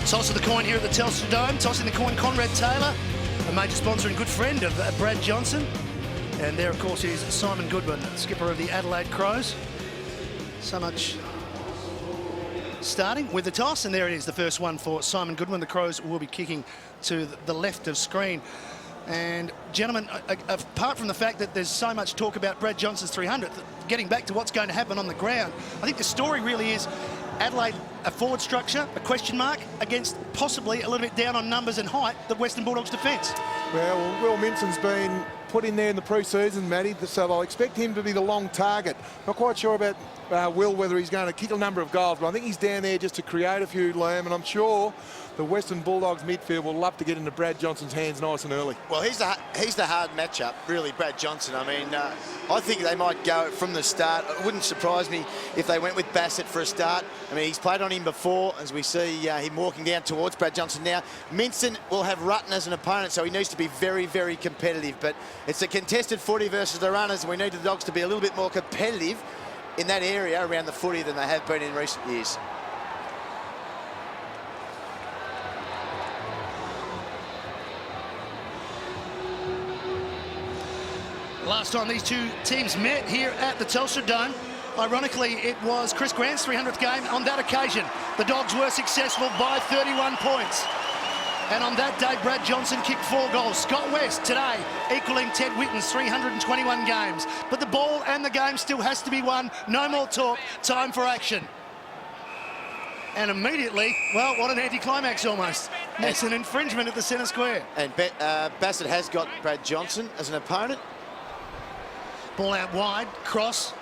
Toss of the coin here at the Telstra Dome. Tossing the coin, Conrad Taylor, a major sponsor and good friend of Brad Johnson. And there, of course, is Simon Goodwin, skipper of the Adelaide Crows. So much starting with the toss, and there it is, the first one for Simon Goodwin. The Crows will be kicking to the left of screen. And, gentlemen, apart from the fact that there's so much talk about Brad Johnson's 300th, getting back to what's going to happen on the ground, I think the story really is Adelaide, a forward structure, a question mark, against possibly a little bit down on numbers and height, the Western Bulldogs' defence. Well, Will Minson's been put in there in the pre-season, Matty, so I'll expect him to be the long target. Not quite sure about Will, whether he's going to kick a number of goals, but I think he's down there just to create a few, Liam, and I'm sure the Western Bulldogs midfield will love to get into Brad Johnson's hands nice and early. Well, he's the hard matchup, really, Brad Johnson. I mean, I think they might go from the start. It wouldn't surprise me if they went with Bassett for a start. I mean, he's played on him before, as we see him walking down towards Brad Johnson now. Minson will have Rutten as an opponent, so he needs to be very, very competitive. But it's a contested footy versus the runners, and we need the Dogs to be a little bit more competitive in that area around the footy than they have been in recent years. Last time these two teams met here at the Telstra Dome, ironically, it was Chris Grant's 300th game. On that occasion, the Dogs were successful by 31 points. And on that day, Brad Johnson kicked 4 goals. Scott West today equaling Ted Whitten's 321 games. But the ball and the game still has to be won. No more talk. Time for action. And immediately, well, what an anticlimax almost. It's an infringement at the centre square. And Bassett has got Brad Johnson as an opponent. Ball out wide, cross,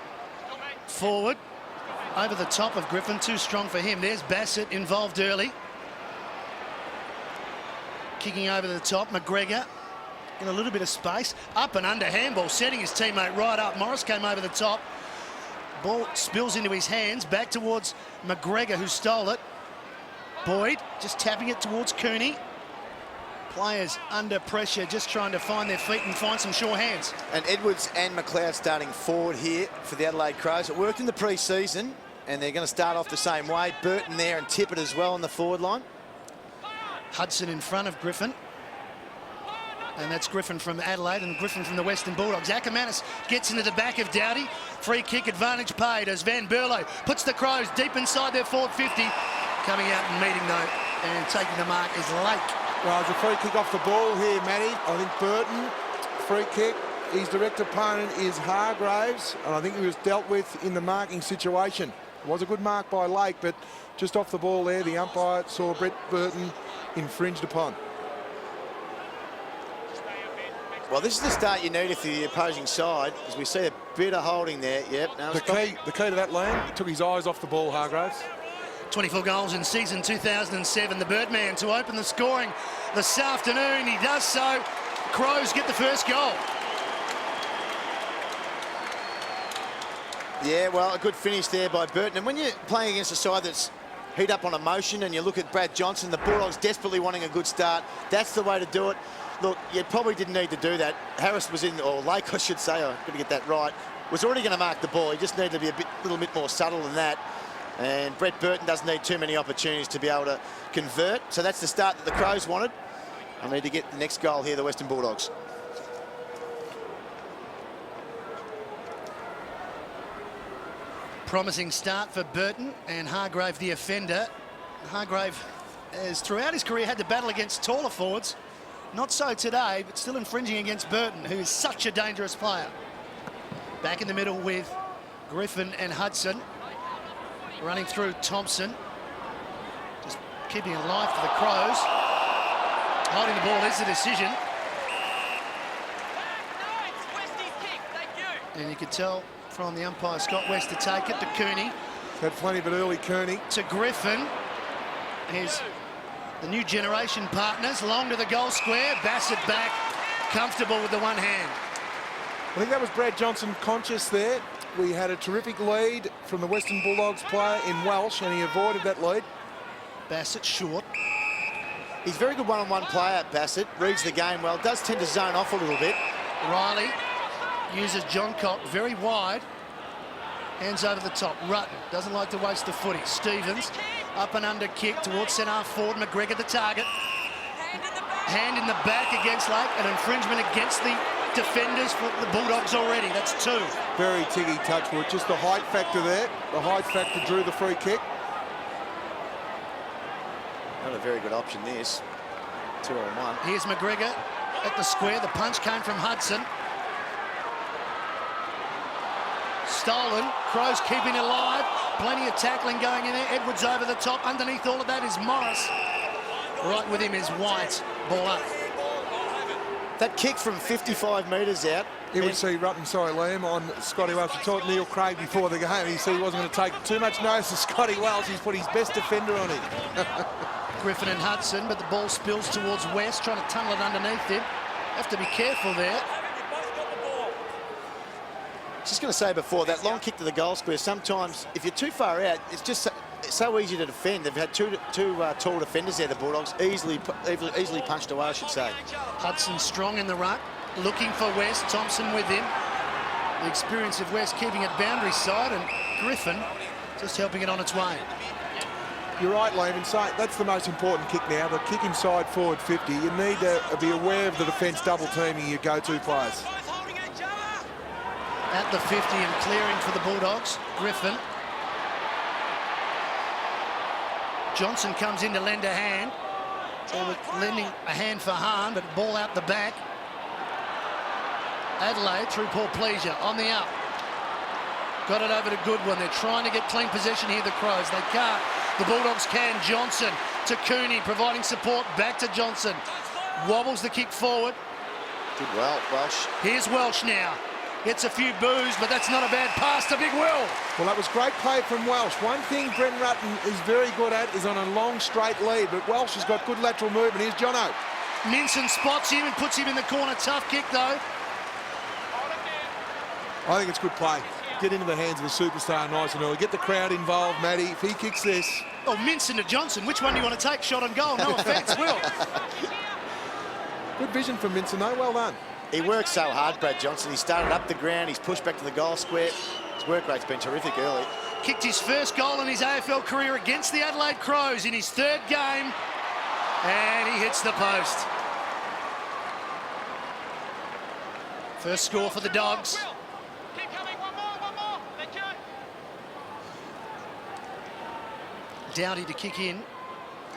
forward, over the top of Griffin, too strong for him. There's Bassett involved early. Kicking over the top, McGregor in a little bit of space. Up and under handball, setting his teammate right up. Morris came over the top. Ball spills into his hands, back towards McGregor, who stole it. Boyd just tapping it towards Cooney. Players under pressure, just trying to find their feet and find some sure hands. And Edwards and McLeod starting forward here for the Adelaide Crows. It worked in the pre-season, and they're going to start off the same way. Burton there and Tippett as well on the forward line. Hudson in front of Griffin. And that's Griffin from Adelaide and Griffin from the Western Bulldogs. Ackermanis gets into the back of Doughty. Free kick advantage paid as Van Berlo puts the Crows deep inside their forward 50. Coming out and meeting though, and taking the mark is Lake. Well, it's a free kick off the ball here, Matty. I think Burton, free kick. His direct opponent is Hargraves, and I think he was dealt with in the marking situation. It was a good mark by Lake, but just off the ball there, the umpire saw Brett Burton infringed upon. Well, this is the start you need for the opposing side, as we see a bit of holding there. Yep. No, the key to that, Liam, took his eyes off the ball, Hargraves. 24 goals in season 2007. The Birdman to open the scoring this afternoon. He does so. Crows get the first goal. Yeah, well, a good finish there by Burton. And when you're playing against a side that's heat up on emotion and you look at Brad Johnson, the Bulldogs desperately wanting a good start, that's the way to do it. Look, you probably didn't need to do that. Harris was in, or Lake, I should say, I've got to get that right, was already going to mark the ball. He just needed to be a little bit more subtle than that. And Brett Burton doesn't need too many opportunities to be able to convert. So that's the start that the Crows wanted. I need to get the next goal here, the Western Bulldogs. Promising start for Burton, and Hargrave the offender. Hargrave has throughout his career had to battle against taller forwards. Not so today, but still infringing against Burton, who is such a dangerous player. Back in the middle with Griffin and Hudson. Running through Thompson. Just keeping it alive for the Crows. Holding the ball is the decision. And you could tell from the umpire, Scott West, to take it to Cooney. Had plenty of it early, Cooney. To Griffin. Here's the new generation partners. Long to the goal square. Bassett back. Comfortable with the one hand. I think that was Brad Johnson conscious there. We had a terrific lead from the Western Bulldogs player in Welsh, and he avoided that lead. Bassett short. He's a very good one-on-one player, Bassett. Reads the game well. Does tend to zone off a little bit. Riley uses John Cock very wide. Hands over the top. Rutten doesn't like to waste the footy. Stevens up and under kick towards centre half forward. McGregor the target. Hand in the back against Lake. An infringement against the defenders for the Bulldogs already. That's 2. Very tiggy touch for it. Just the height factor there. The height factor drew the free kick. Not a very good option, this. 2-on-1. Here's McGregor at the square. The punch came from Hudson. Stolen. Crows keeping it alive. Plenty of tackling going in there. Edwards over the top. Underneath all of that is Morris. Right with him is White. Ball up. That kick from 55 metres out. He would see Rutten, Liam, on Scotty Welsh. He told Neil Craig before the game. He said he wasn't going to take too much notice of Scotty Welsh. He's put his best defender on him. Griffin and Hudson, but the ball spills towards West, trying to tunnel it underneath him. Have to be careful there. Just going to say before, that long kick to the goal square, sometimes if you're too far out, it's just so easy to defend. They've had two tall defenders there, the Bulldogs, easily punched away, I should say. Hudson strong in the ruck, looking for West. Thompson with him. The experience of West keeping it boundary side, and Griffin just helping it on its way. You're right, Liam. Inside, that's the most important kick now. The kick inside forward 50. You need to be aware of the defence double teaming your go-to players. At the 50 and clearing for the Bulldogs. Griffin. Johnson comes in to lend a hand. Lending a hand for Hahn, but ball out the back. Adelaide through Paul Pleasure on the up. Got it over to Goodwin. They're trying to get clean possession here, the Crows. They can't. The Bulldogs can. Johnson to Cooney, providing support. Back to Johnson. Wobbles the kick forward. Did well, Welsh. Here's Welsh now. Gets a few boos, but that's not a bad pass to Big Will. Well, that was great play from Welsh. One thing Brett Burton is very good at is on a long, straight lead, but Welsh has got good lateral movement. Here's Jono. Minson spots him and puts him in the corner. Tough kick, though. I think it's good play. Get into the hands of the superstar nice and early. Get the crowd involved, Matty. If he kicks this... Oh, Minson to Johnson. Which one do you want to take? Shot on goal. No offence, Will. Good vision from Minson, though. Well done. He worked so hard, Brad Johnson. He started up the ground. He's pushed back to the goal square. His work rate's been terrific early. Kicked his first goal in his AFL career against the Adelaide Crows in his 3rd game. And he hits the post. First score for the Dogs. Keep coming, one more. Thank you. Doughty to kick in.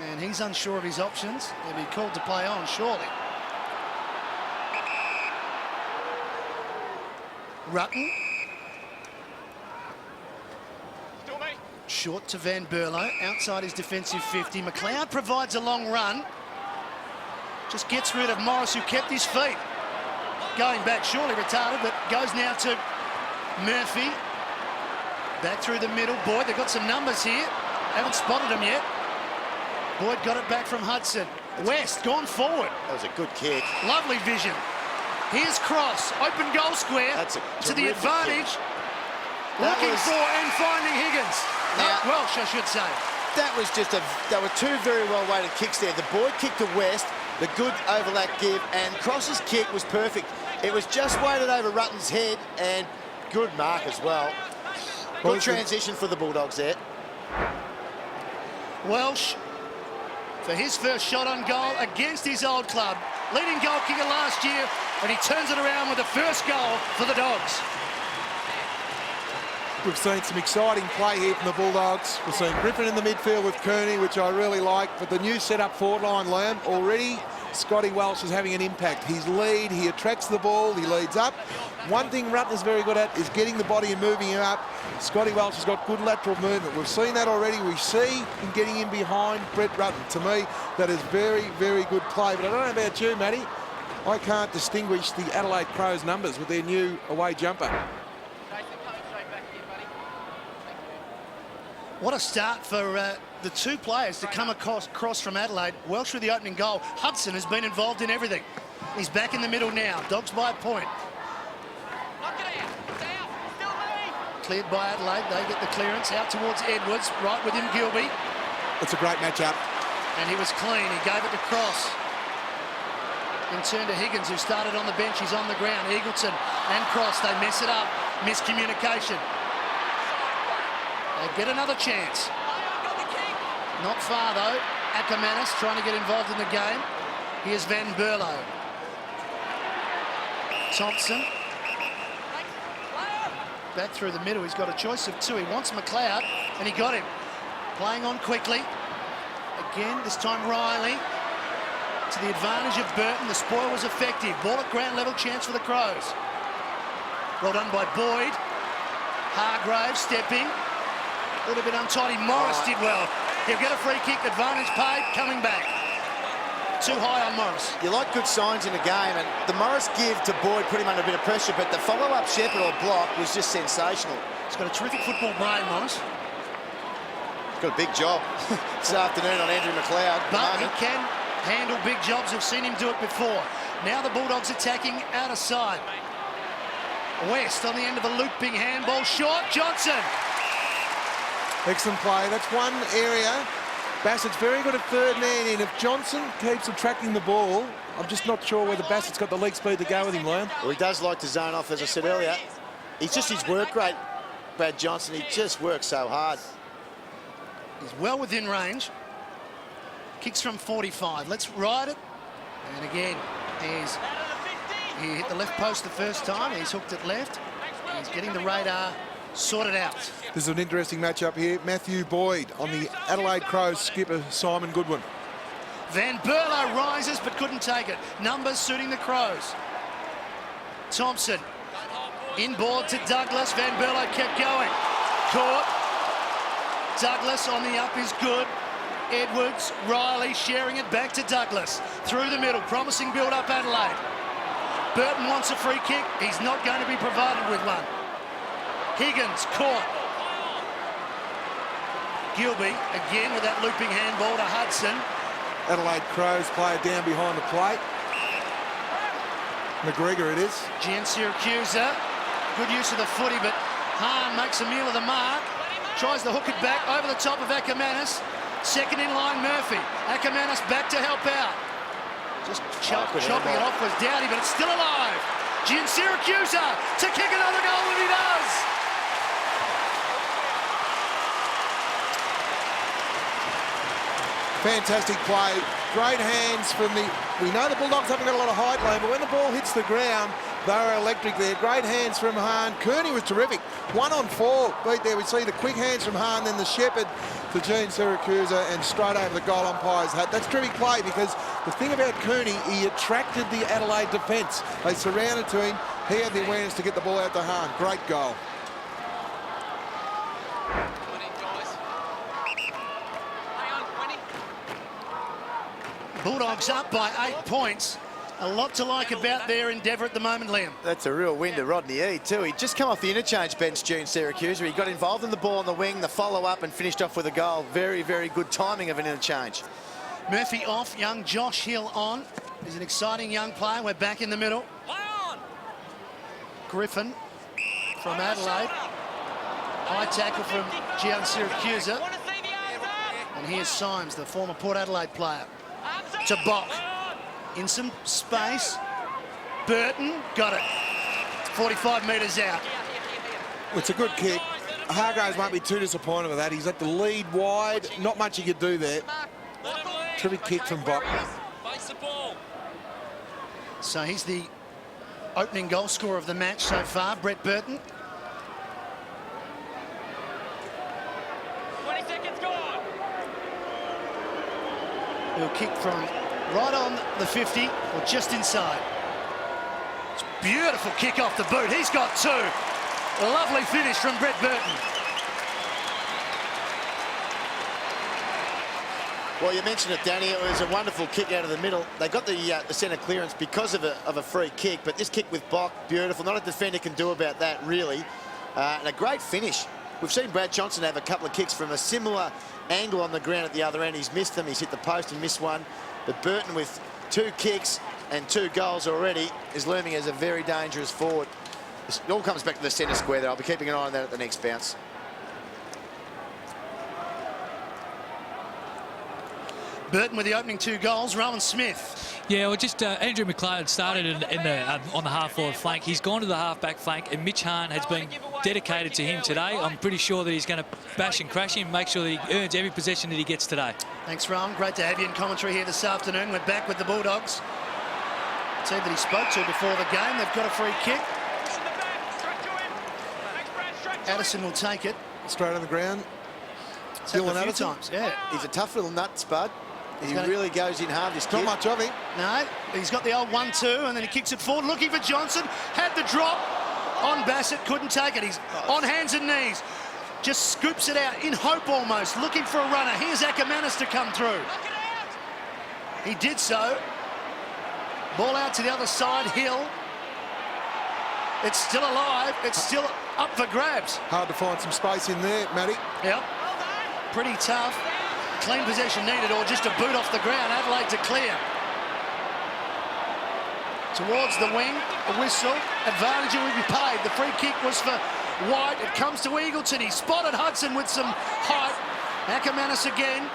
And he's unsure of his options. He'll be called to play on, surely. Rutten. Still me. Short to Van Berlo, outside his defensive 50. McLeod provides a long run. Just gets rid of Morris, who kept his feet. Going back, surely retarded, but goes now to Murphy. Back through the middle. Boyd, they've got some numbers here. Haven't spotted them yet. Boyd got it back from Hudson. West gone forward. That was a good kick. Lovely vision. Here's Cross, open goal square. That's a to the terrific advantage. kick. Looking for and finding Higgins. Welsh, I should say. That was just they were 2 very well-weighted kicks there. The Boyd kick to West, the good overlap give, and Cross's kick was perfect. It was just weighted over Rutten's head, and good mark as well. Good transition for the Bulldogs there. Welsh for his first shot on goal against his old club. Leading goal kicker last year, and he turns it around with the first goal for the Dogs. We've seen some exciting play here from the Bulldogs. We've seen Griffin in the midfield with Cooney, which I really like. But the new set-up forward line, Liam, already Scotty Welsh is having an impact. His lead, he attracts the ball, he leads up. One thing Rutten is very good at is getting the body and moving him up. Scotty Welsh has got good lateral movement. We've seen that already. We see him getting in behind Brett Burton. To me, that is very, very good play. But I don't know about you, Matty. I can't distinguish the Adelaide Crows numbers with their new away jumper. What a start for the 2 players to come across from Adelaide. Welsh with the opening goal. Hudson has been involved in everything. He's back in the middle now. Dogs by a point. Cleared by Adelaide. They get the clearance out towards Edwards. Right with him, Gilby. It's a great matchup. And he was clean. He gave it to Cross. In turn to Higgins, who started on the bench. He's on the ground. Eagleton and Cross. They mess it up. Miscommunication. They get another chance. Not far, though. Ackermanis trying to get involved in the game. Here's Van Berlo. Thompson. Back through the middle. He's got a choice of two. He wants McLeod, and he got him. Playing on quickly. Again, this time Riley. To the advantage of Burton. The spoil was effective. Ball at ground level, chance for the Crows. Well done by Boyd. Hargraves stepping. A little bit untidy. Morris did well. He'll get a free kick. Advantage paid. Coming back. Too high on Morris. You like good signs in the game, and the Morris give to Boyd put him under a bit of pressure, but the follow-up Shepherd or block was just sensational. He's got a terrific football brain, Morris. He's got a big job this afternoon on Andrew McLeod. But he can handle big jobs. I've seen him do it before. Now the Bulldogs attacking out of side. West on the end of a looping handball. Short. Johnson. Excellent play. That's one area. Bassett's very good at third man in. If Johnson keeps attracting the ball, I'm just not sure whether Bassett's got the leg speed to go with him, Liam. Well, he does like to zone off, as I said earlier. He's just his work rate, Brad Johnson. He just works so hard. He's well within range. Kicks from 45. Let's ride it. And again, he hit the left post the first time. He's hooked it left. He's getting the radar sorted out. This is an interesting matchup here. Matthew Boyd on the Adelaide Crows skipper Simon Goodwin. Van Berlo rises but couldn't take it. Numbers suiting the Crows. Thompson inboard to Douglas. Van Berlo kept going. Caught. Douglas on the up is good. Edwards, Riley sharing it back to Douglas. Through the middle, promising build-up Adelaide. Burton wants a free kick. He's not going to be provided with one. Higgins caught. Gilby again with that looping handball to Hudson. Adelaide Crows player down behind the plate. McGregor it is. Jiansiracusa, good use of the footy, but Hahn makes a meal of the mark. Tries to hook it back over the top of Ackermanis. Second in line, Murphy. Ackermanis back to help out. Just chopping it off was Dowdy, but it's still alive. Jiansiracusa to kick another goal, and he does. Fantastic play. Great hands from the... We know the Bulldogs haven't got a lot of height, Lane, but when the ball hits the ground, they're electric there. Great hands from Hahn. Kearney was terrific. 1 on 4. Beat there. We see the quick hands from Hahn, then the Shepherd to Jiansiracusa and straight over the goal umpire's hat. That's terrific play because the thing about Kearney, he attracted the Adelaide defence. They surrounded to him. He had the awareness to get the ball out to Hahn. Great goal. Bulldogs up by 8 points. A lot to like about their endeavour at the moment, Liam. That's a real win to Rodney E too. He'd just come off the interchange bench, Jiansiracusa. He got involved in the ball on the wing, the follow-up, and finished off with a goal. Very, very good timing of an interchange. Murphy off, young Josh Hill on. He's an exciting young player. We're back in the middle. Griffin from Adelaide. High tackle from Jiansiracusa. And here's Symes, the former Port Adelaide player. To Bock. In some space. Burton got it. 45 metres out. It's a good kick. Hargraves won't be too disappointed with that. He's at the lead wide. Not much he could do there. Terrific kick from Bock. So he's the opening goal scorer of the match so far, Brett Burton. 20 seconds gone. He'll kick from right on the 50 or just inside. It's a beautiful kick off the boot. He's got two. A lovely finish from Brett Burton. Well, you mentioned it, Danny. It was a wonderful kick out of the middle. They got the centre clearance because of a free kick, but this kick with Bock, beautiful. Not a defender can do about that, really. And a great finish. We've seen Brad Johnson have a couple of kicks from a similar angle on the ground at the other end. He's missed them. He's hit the post and missed one. But Burton, with 2 kicks and 2 goals already, is looming as a very dangerous forward. It all comes back to the centre square there. I'll be keeping an eye on that at the next bounce. Burton with the opening 2 goals. Rowan Smith. Yeah, well, just Andrew McLeod started on the half-forward flank. He's gone to the half-back flank, and Mitch Hahn has been dedicated to him today. I'm pretty sure that he's going to bash and crash him, make sure that he earns every possession that he gets today. Thanks, Rowan. Great to have you in commentary here this afternoon. We're back with the Bulldogs. The team that he spoke to before the game. They've got a free kick. Addison will take it. Straight on the ground. Dylan Addison. Times. Yeah. He's a tough little nut, Spud. He really goes in hard, this kid. Not much of him. No, he's got the old 1-2, and then he kicks it forward, looking for Johnson. Had the drop on Bassett, couldn't take it. He's on hands and knees. Just scoops it out in hope almost, looking for a runner. Here's Ackermanis to come through. He did so. Ball out to the other side, Hill. It's still alive. It's still up for grabs. Hard to find some space in there, Matty. Yep. Pretty tough. Clean possession needed, or just a boot off the ground. Adelaide to clear. Towards the wing, a whistle. Advantage will be paid. The free kick was for White. It comes to Eagleton. He spotted Hudson with some height. Ackermanis again.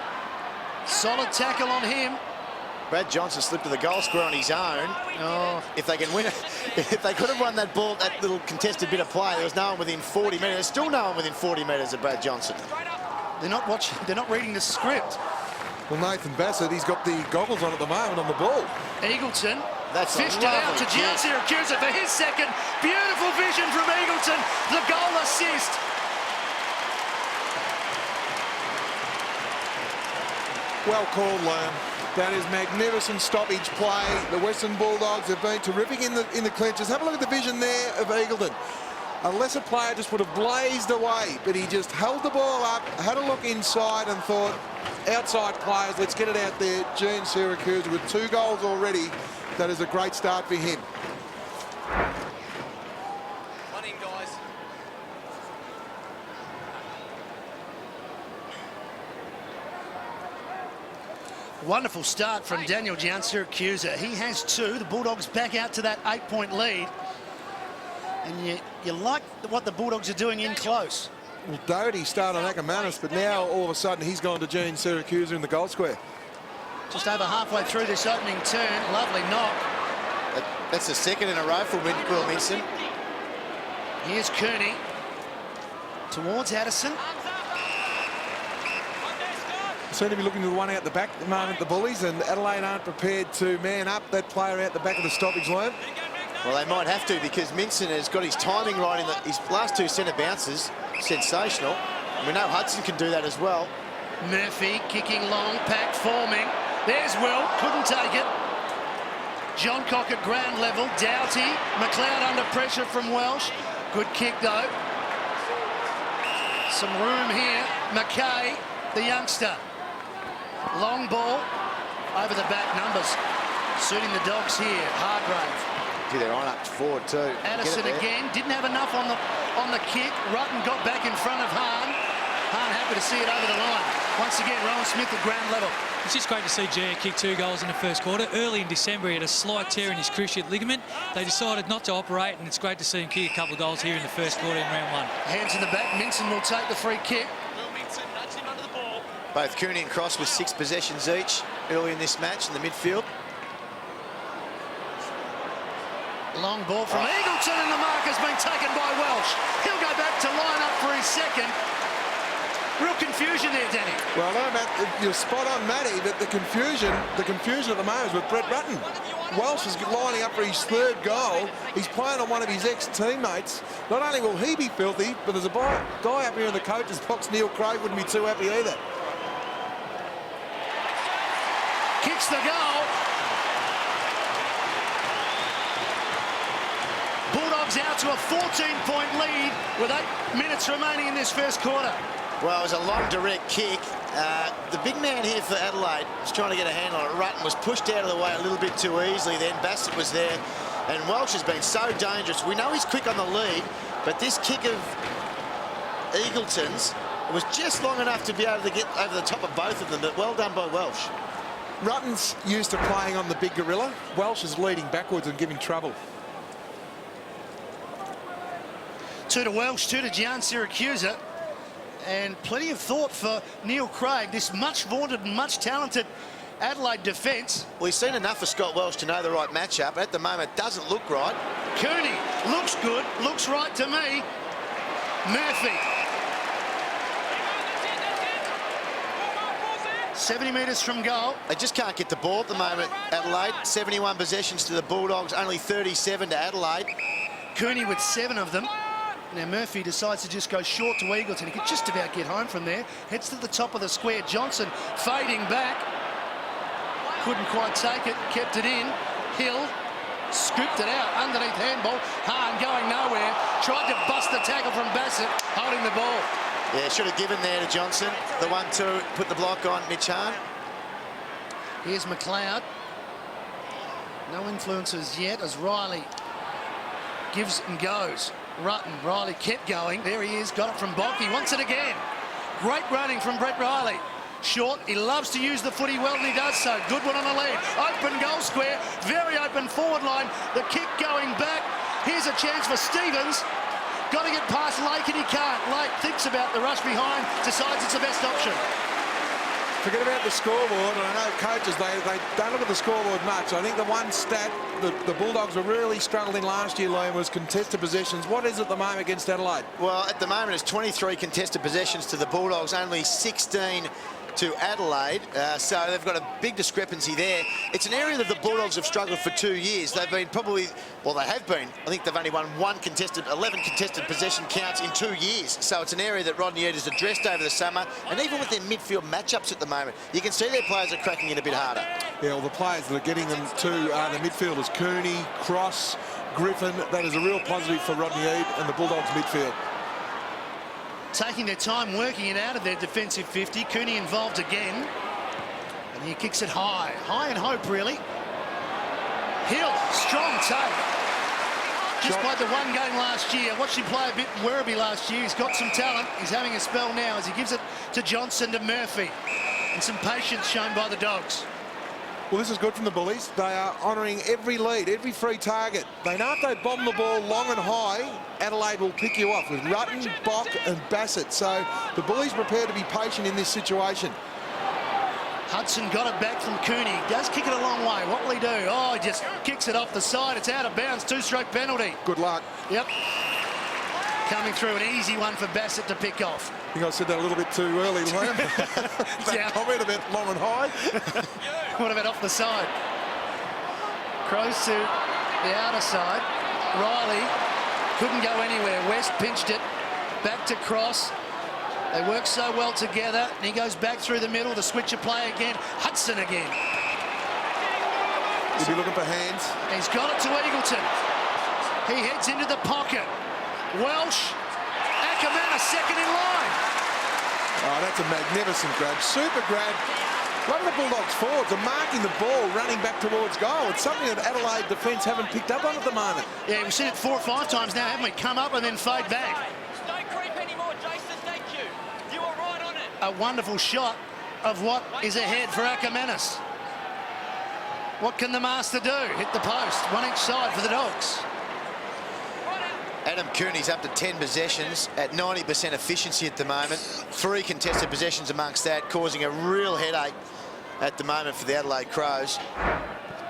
Solid tackle on him. Brad Johnson slipped to the goal square on his own. Oh. If they can win it, if they could have won that ball, that little contested bit of play, there was no one within 40 metres. There's still no one within 40 metres of Brad Johnson. They're not watching. They're not reading the script. Well, Nathan Bassett, he's got the goggles on at the moment on the ball. Eagleton That's fished it out to Jiansiracusa for his second. Beautiful vision from Eagleton. The goal assist. Well called, Liam. That is magnificent stoppage play. The Western Bulldogs have been terrific in the clinches. Have a look at the vision there of Eagleton. A lesser player just would have blazed away, but he just held the ball up, had a look inside and thought, outside players, let's get it out there. Jiansiracusa with 2 goals already. That is a great start for him. One in, guys. Wonderful start from Daniel Jiansiracusa. He has 2. The Bulldogs back out to that 8-point lead. And you like what the Bulldogs are doing in close. Well, Doherty started on Ackermanis, but now all of a sudden he's gone to Jiansiracusa in the goal square. Just over halfway through this opening turn. Lovely knock. That's the second in a row for Will Minson. Here's Kearney. Towards Addison. Seem to be looking to the one out the back at the moment, the Bullies, and Adelaide aren't prepared to man up that player out the back of the stoppage line. Well, they might have to, because Minson has got his timing right in his last 2 centre bounces. Sensational. And we know Hudson can do that as well. Murphy kicking long, pack forming. There's Will, couldn't take it. John Cock at ground level. Doughty, McLeod under pressure from Welsh. Good kick though. Some room here. McKay, the youngster. Long ball over the back numbers. Suiting the Dogs here. Hargrave. Gee, they're on up forward too. Addison again, didn't have enough on the kick. Rutten got back in front of Hahn. Hahn happy to see it over the line. Once again, Rowan Smith at ground level. It's just great to see Jia kick 2 goals in the first quarter. Early in December, he had a slight tear in his cruciate ligament. They decided not to operate, and it's great to see him kick a couple of goals here in the first quarter in round 1. Hands in the back. Minson will take the free kick. Will Minson nudged him under the ball. Both Cooney and Cross with 6 possessions each early in this match in the midfield. Long ball from Eagleton, and the mark has been taken by Welsh. He'll go back to line up for his second. Real confusion there, Danny. Well, no, Matt, you're spot on, Matty, but the confusion at the moment is with Brett Burton. Welsh is lining up for his 3rd goal. He's playing on one of his ex-teammates. Not only will he be filthy, but there's a guy up here in the coach's box, Neil Craig, wouldn't be too happy either. Kicks the goal. Bulldogs out to a 14-point lead with 8 minutes remaining in this first quarter. Well, it was a long direct kick. The big man here for Adelaide was trying to get a handle on it. Rutten was pushed out of the way a little bit too easily. Then Bassett was there, and Welsh has been so dangerous. We know he's quick on the lead, but this kick of Eagleton's was just long enough to be able to get over the top of both of them, but well done by Welsh. Rutten's used to playing on the big gorilla. Welsh is leading backwards and giving trouble. 2 to Welsh, 2 to Jiansiracusa. And plenty of thought for Neil Craig, this much vaunted and much talented Adelaide defence. We've seen enough of Scott Welsh to know the right matchup. At the moment, it doesn't look right. Cooney looks good, looks right to me. Murphy. 70 metres from goal. They just can't get the ball at the moment, Adelaide. 71 possessions to the Bulldogs, only 37 to Adelaide. Cooney with 7 of them. Now Murphy decides to just go short to Eagleton. He could just about get home from there. Heads to the top of the square. Johnson fading back. Couldn't quite take it. Kept it in. Hill scooped it out. Underneath handball. Hahn going nowhere. Tried to bust the tackle from Bassett. Holding the ball. Yeah, should have given there to Johnson. The 1-2, put the block on Mitch Hahn. Here's McLeod. No influences yet as Riley gives and goes. Rutten, Riley kept going. There he is, got it from Bock. He wants it again. Great running from Brett Riley. Short, he loves to use the footy well, and he does so. Good one on the lead. Open goal square, very open forward line. The kick going back. Here's a chance for Stevens. Got to get past Lake, and he can't. Lake thinks about the rush behind, decides it's the best option. Forget about the scoreboard, and I know coaches, they don't look at the scoreboard much. I think the one stat the Bulldogs were really struggling last year, Liam, was contested possessions. What is it at the moment against Adelaide? Well, at the moment it's 23 contested possessions to the Bulldogs, only 16 to Adelaide, so they've got a big discrepancy there. It's an area that the Bulldogs have struggled for 2 years. They've been probably, well, they have been. I think they've only won 11 contested possession counts in 2 years. So it's an area that Rodney Eade has addressed over the summer, and even with their midfield matchups at the moment, you can see their players are cracking it a bit harder. Yeah, well, the players that are getting them to the midfielders, Cooney, Cross, Griffin. That is a real positive for Rodney Eade and the Bulldogs midfield. Taking their time working it out of their defensive 50. Cooney involved again. And he kicks it high. High and hope, really. Hill, strong take. Just played the one game last year. Watched him play a bit Werribee last year. He's got some talent. He's having a spell now as he gives it to Johnson, to Murphy. And some patience shown by the Dogs. Well, this is good from the Bullies. They are honouring every lead, every free target. They know if they bomb the ball long and high, Adelaide will pick you off with Rutten, Bock and Bassett. So the Bullies prepared to be patient in this situation. Hudson got it back from Cooney. He does kick it a long way. What will he do? Oh, he just kicks it off the side. It's out of bounds. 2-stroke penalty. Good luck. Yep. Coming through, an easy one for Bassett to pick off. I think I said that a little bit too early, Liam. That comment about long and high. What about off the side? Crows to the outer side. Riley couldn't go anywhere. West pinched it. Back to Cross. They work so well together. And he goes back through the middle. The switcher play again. Hudson again. He'll be looking for hands. He's got it to Eagleton. He heads into the pocket. Welsh. Ackerman, second in line. Oh, that's a magnificent grab. Super grab. One of the Bulldogs forwards are marking the ball, running back towards goal. It's something that Adelaide defence haven't picked up on at the moment. Yeah, we've seen it 4 or 5 times now, haven't we? Come up and then fade back. Don't creep anymore, Jason. Thank you. You are right on it. A wonderful shot of what is ahead for Ackermanis. What can the master do? Hit the post. One each side for the Dogs. Adam Cooney's up to 10 possessions at 90% efficiency at the moment. 3 contested possessions amongst that, causing a real headache at the moment for the Adelaide Crows.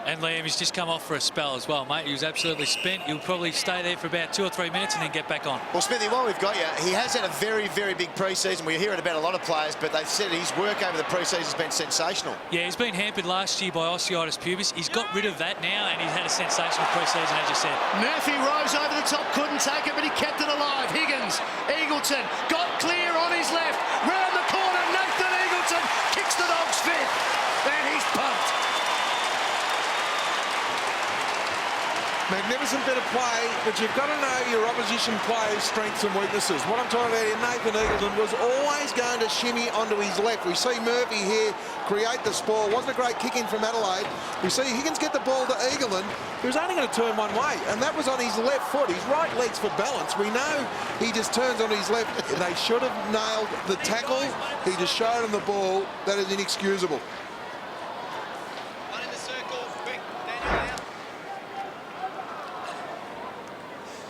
And Liam, he's just come off for a spell as well, mate. He was absolutely spent. He'll probably stay there for about 2 or 3 minutes and then get back on. Well, Smithy, while we've got you, he has had a very, very big pre-season. We hear it about a lot of players, but they've said his work over the pre-season has been sensational. Yeah, he's been hampered last year by osteitis pubis. He's got rid of that now, and he's had a sensational pre-season, as you said. Murphy rose over the top, couldn't take it, but he kept it alive. Higgins, Eagleton, got clear on his left. Round the corner, Nathan Eagleton kicks the Dogs 5th. And he's pumped. Magnificent bit of play, but you've got to know your opposition players' strengths and weaknesses. What I'm talking about here, Nathan Eagleton was always going to shimmy onto his left. We see Murphy here create the spoil. Wasn't a great kick in from Adelaide. We see Higgins get the ball to Eagleton, who's only going to turn one way, and that was on his left foot. His right leg's for balance. We know he just turns on his left. They should have nailed the tackle. He just showed him the ball. That is inexcusable.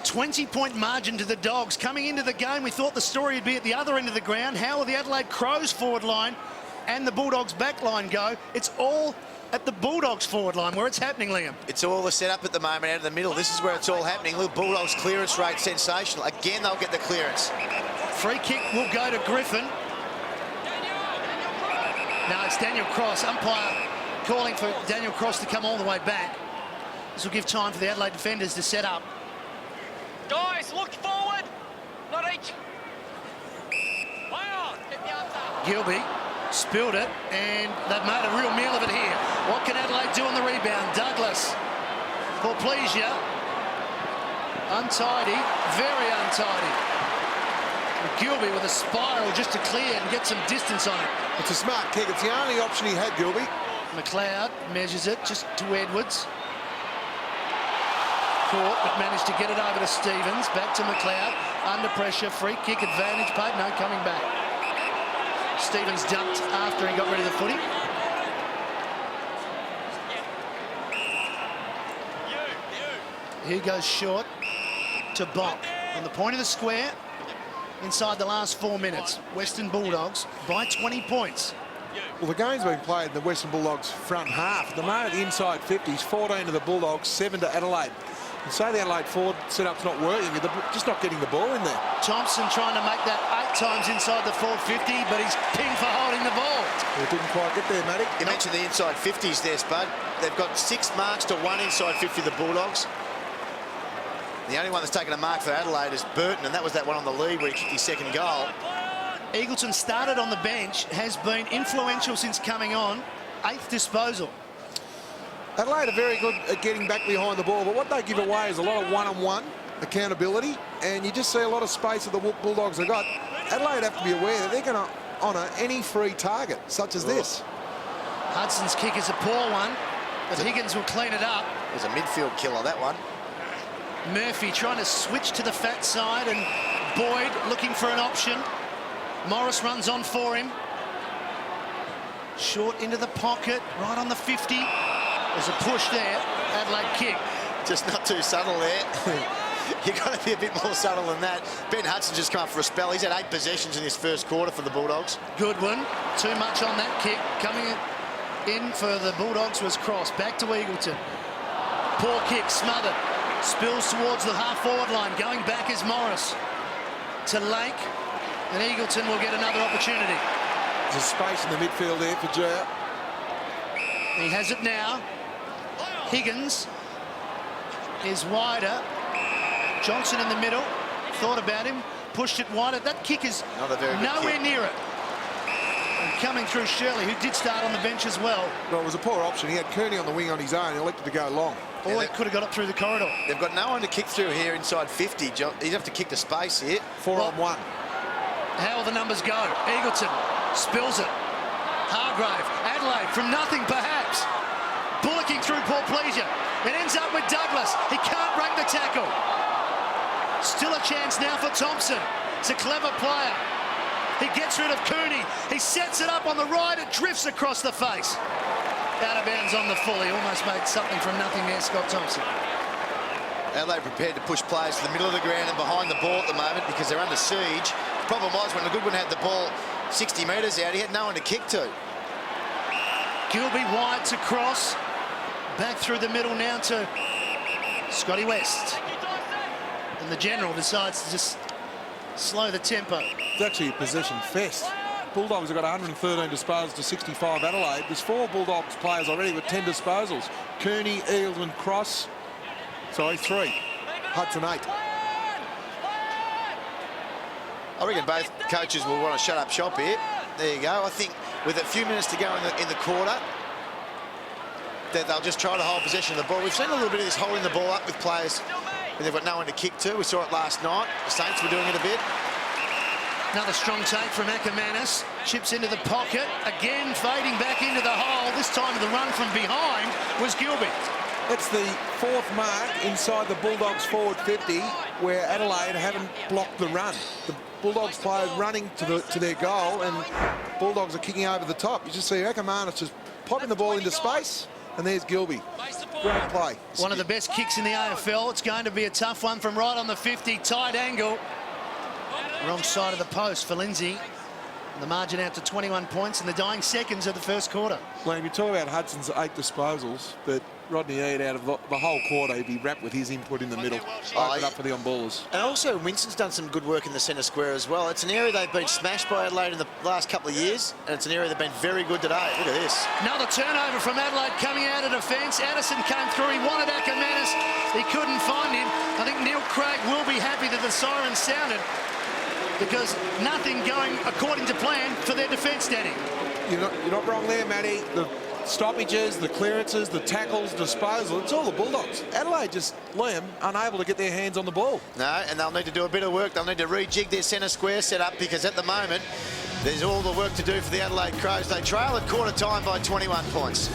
20-point margin to the Dogs. Coming into the game, we thought the story would be at the other end of the ground. How will the Adelaide Crows forward line and the Bulldogs back line go, it's all at the Bulldogs forward line where it's happening, Liam. It's all the setup at the moment out of the middle. This is where it's all happening. Little Bulldogs clearance rate sensational. Again, they'll get the clearance. Free kick will go to Griffin. No, it's Daniel Cross. Umpire calling for Daniel Cross to come all the way back. This will give time for the Adelaide defenders to set up. Guys, look forward. Not each. Wow, get the arms up. Gilby spilled it, and they've made a real meal of it here. What can Adelaide do on the rebound? Douglas. Porplesia. Untidy, very untidy. Gilby with a spiral just to clear and get some distance on it. It's a smart kick. It's the only option he had, Gilby. McLeod measures it just to Edwards. Caught, but managed to get it over to Stevens. Back to McLeod. Under pressure, free kick advantage. Paid, no, coming back. Stevens dumped after he got rid of the footy. Here goes short to Bonk. On the point of the square, inside the last 4 minutes. Western Bulldogs by 20 points. Well, the game's been played in the Western Bulldogs front half. At the moment, the inside 50s, 14 to the Bulldogs, 7 to Adelaide. And so the Adelaide forward setup's not working. They're just not getting the ball in there. Thompson trying to make that 8 times inside the 450, but he's pinged for holding the ball. It didn't quite get there, Matty. You mentioned the inside 50s there, Spud. They've got 6 marks to 1 inside 50, the Bulldogs. The only one that's taken a mark for Adelaide is Burton, and that was that one on the lead where he kicked his second goal. Eagleton started on the bench, has been influential since coming on. 8th disposal. Adelaide are very good at getting back behind the ball, but what they give away is a lot of one-on-one accountability, and you just see a lot of space that the Bulldogs have got. Adelaide have to be aware that they're going to honour any free target, such as this. Hudson's kick is a poor one, but Higgins will clean it up. It was a midfield killer, that one. Murphy trying to switch to the fat side, and Boyd looking for an option. Morris runs on for him. Short into the pocket, right on the 50. There's a push there. Adelaide kick. Just not too subtle there. You've got to be a bit more subtle than that. Ben Hudson just come up for a spell. He's had 8 possessions in this first quarter for the Bulldogs. Goodwin, too much on that kick. Coming in for the Bulldogs was Cross. Back to Eagleton. Poor kick, smothered. Spills towards the half-forward line. Going back is Morris. To Lake. And Eagleton will get another opportunity. There's a space in the midfield there for Jia. He has it now. Higgins is wider. Johnson in the middle. Thought about him. Pushed it wider. That kick is nowhere near it. And coming through Shirley, who did start on the bench as well. Well, it was a poor option. He had Kearney on the wing on his own. He elected to go long. Or he could have got it through the corridor. They've got no one to kick through here inside 50. He'd have to kick the space here. 4-on-1. How will the numbers go? Eagleton spills it. Hargrave, Adelaide from nothing perhaps. Bullocking through Porplesia. It ends up with Douglas. He can't break the tackle. Still a chance now for Thompson. It's a clever player. He gets rid of Cooney. He sets it up on the right. It drifts across the face. Out of bounds on the full. He almost made something from nothing there, Scott Thompson. Adelaide prepared to push players to the middle of the ground and behind the ball at the moment because they're under siege. The problem was when the Goodwin had the ball 60 metres out, he had no one to kick to. Gilby wide to Cross. Back through the middle now to Scotty West. And the general decides to just slow the tempo. It's actually a possession fest. Bulldogs have got 113 disposals to 65 Adelaide. There's 4 Bulldogs players already with 10 disposals. Cooney, Eagleton, Cross. Sorry, 3. Hudson 8. I reckon both coaches will want to shut up shop here. There you go. I think with a few minutes to go in the quarter, that they'll just try to hold possession of the ball. We've seen a little bit of this holding the ball up with players when they've got no one to kick to. We saw it last night. The Saints were doing it a bit. Another strong take from Ackermanis. Chips into the pocket. Again, fading back into the hole. This time the run from behind was Gilby. That's the 4th mark inside the Bulldogs forward 50 where Adelaide haven't blocked the run. The Bulldogs players running to their goal and Bulldogs are kicking over the top. You just see Ackermanis just popping the ball into space and there's Gilby. Great play. One of the best kicks in the AFL. It's going to be a tough one from right on the 50. Tight angle. Wrong side of the post for Lindsay. The margin out to 21 points in the dying seconds of the first quarter. Liam, you talk about Hudson's 8 disposals, but Rodney Eade, out of the whole quarter, he'd be wrapped with his input in the middle. Open up for the on-ballers. And also, Winston's done some good work in the centre square as well. It's an area they've been smashed by Adelaide in the last couple of years, and it's an area they've been very good today. Look at this. Another turnover from Adelaide coming out of defence. Addison came through. He wanted Ackermanis. He couldn't find him. I think Neil Craig will be happy that the siren sounded, because nothing going according to plan for their defence, Danny. You're not wrong there, Matty. The stoppages, the clearances, the tackles, disposal, it's all the Bulldogs. Adelaide just, Liam, unable to get their hands on the ball. No, and they'll need to do a bit of work. They'll need to rejig their centre square setup, because at the moment, there's all the work to do for the Adelaide Crows. They trail at quarter time by 21 points.